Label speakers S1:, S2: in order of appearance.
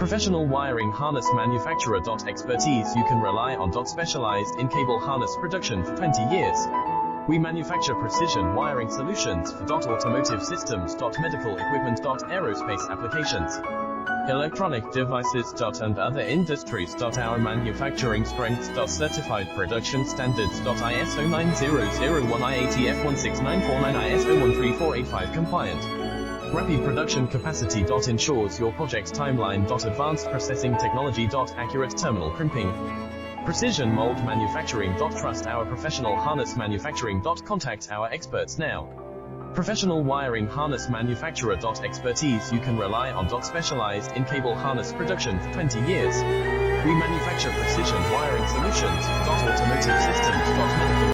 S1: Professional wiring harness manufacturer. Expertise you can rely on. Specialized in cable harness production for 20 years. We manufacture precision wiring solutions for automotive systems, medical equipment, aerospace applications, electronic devices, and other industries. Our manufacturing strengths, certified production standards, ISO 9001 IATF 16949 ISO 13485 compliant. Rapid production capacity. Ensures your project's timeline. Advanced processing technology. Accurate terminal crimping. Precision mold manufacturing. Trust our professional harness manufacturing. Contact our experts now. Professional wiring harness manufacturer. Expertise you can rely on. Specialized in cable harness production for 20 years. We manufacture precision wiring solutions for automotive systems, medical